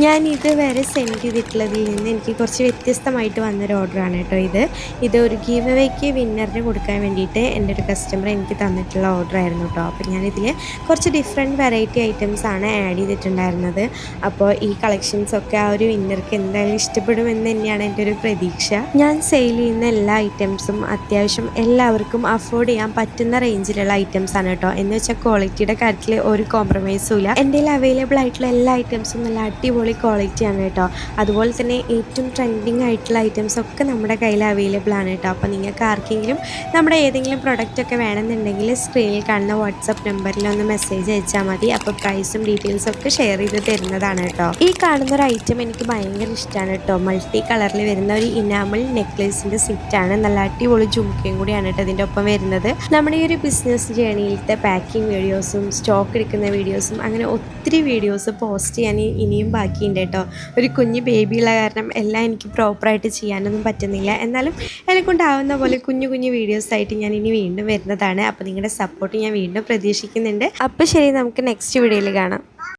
ഞാൻ ഇതുവരെ സെൻഡ് ചെയ്തിട്ടുള്ളതിൽ നിന്ന് എനിക്ക് കുറച്ച് വ്യത്യസ്തമായിട്ട് വന്നൊരു ഓർഡറാണ് കേട്ടോ ഇതൊരു ഗീവ് അവേക്ക് വിന്നറിന് കൊടുക്കാൻ വേണ്ടിയിട്ട് എൻ്റെ ഒരു കസ്റ്റമർ എനിക്ക് തന്നിട്ടുള്ള ഓർഡർ ആയിരുന്നു കേട്ടോ. അപ്പോൾ ഞാനിതിൽ കുറച്ച് ഡിഫറെൻറ്റ് വെറൈറ്റി ഐറ്റംസ് ആണ് ആഡ് ചെയ്തിട്ടുണ്ടായിരുന്നത്. അപ്പോൾ ഈ കളക്ഷൻസൊക്കെ ആ ഒരു വിന്നർക്ക് എന്തായാലും ഇഷ്ടപ്പെടുമെന്ന് തന്നെയാണ് എൻ്റെ ഒരു പ്രതീക്ഷ. ഞാൻ സെയിൽ ചെയ്യുന്ന എല്ലാ ഐറ്റംസും അത്യാവശ്യം എല്ലാവർക്കും അഫോർഡ് ചെയ്യാൻ പറ്റുന്ന റേഞ്ചിലുള്ള ഐറ്റംസ് ആണ് കേട്ടോ. എന്ന് വെച്ചാൽ ക്വാളിറ്റിയുടെ കാര്യത്തിൽ ഒരു കോംപ്രമൈസും ഇല്ല. എൻ്റെ അവൈലബിൾ ആയിട്ടുള്ള എല്ലാ ഐറ്റംസും നല്ല അടിപൊളി ക്വാളിറ്റിയാണ് കേട്ടോ. അതുപോലെ തന്നെ ഏറ്റവും ട്രെൻഡിങ് ആയിട്ടുള്ള ഐറ്റംസ് ഒക്കെ നമ്മുടെ കയ്യിൽ അവൈലബിൾ ആണ് കേട്ടോ. അപ്പോൾ നിങ്ങൾക്ക് ആർക്കെങ്കിലും നമ്മുടെ ഏതെങ്കിലും പ്രൊഡക്റ്റൊക്കെ വേണമെന്നുണ്ടെങ്കിൽ സ്ക്രീനിൽ കാണുന്ന വാട്സപ്പ് നമ്പറിൽ ഒന്ന് മെസ്സേജ് അയച്ചാൽ മതി. അപ്പോൾ പ്രൈസും ഡീറ്റെയിൽസും ഒക്കെ ഷെയർ ചെയ്ത് തരുന്നതാണ് കേട്ടോ. ഈ കാണുന്ന ഒരു ഐറ്റം എനിക്ക് ഭയങ്കര ഇഷ്ടമാണ് കേട്ടോ. മൾട്ടി കളറിൽ വരുന്ന ഒരു ഇനാമൽ നെക്ലേസിൻ്റെ സെറ്റാണ്. നല്ല അടിപൊളി ജുംക്കയും കൂടിയാണ് കേട്ടോ ഇതിൻ്റെ ഒപ്പം വരുന്നത്. നമ്മുടെ ഈ ഒരു ബിസിനസ് ജേണിയിലത്തെ പാക്കിംഗ് വീഡിയോസും സ്റ്റോക്ക് എടുക്കുന്ന വീഡിയോസും അങ്ങനെ ഒത്തിരി വീഡിയോസ് പോസ്റ്റ് ചെയ്യാൻ ഇനിയും ബാക്കിയുണ്ട് കേട്ടോ. ഒരു കുഞ്ഞ് ബേബിയുള്ള കാരണം എല്ലാം എനിക്ക് പ്രോപ്പറായിട്ട് ചെയ്യാനൊന്നും പറ്റുന്നില്ല. എന്നാലും എന്നെക്കൊണ്ടാവുന്ന പോലെ കുഞ്ഞു കുഞ്ഞു വീഡിയോസായിട്ട് ഞാൻ ഇനി വീണ്ടും വരുന്നതാണ്. അപ്പോൾ നിങ്ങളുടെ സപ്പോർട്ട് ഞാൻ വീണ്ടും പ്രതീക്ഷിക്കുന്നുണ്ട്. അപ്പോൾ ശരി, നമുക്ക് നെക്സ്റ്റ് വീഡിയോയിൽ കാണാം.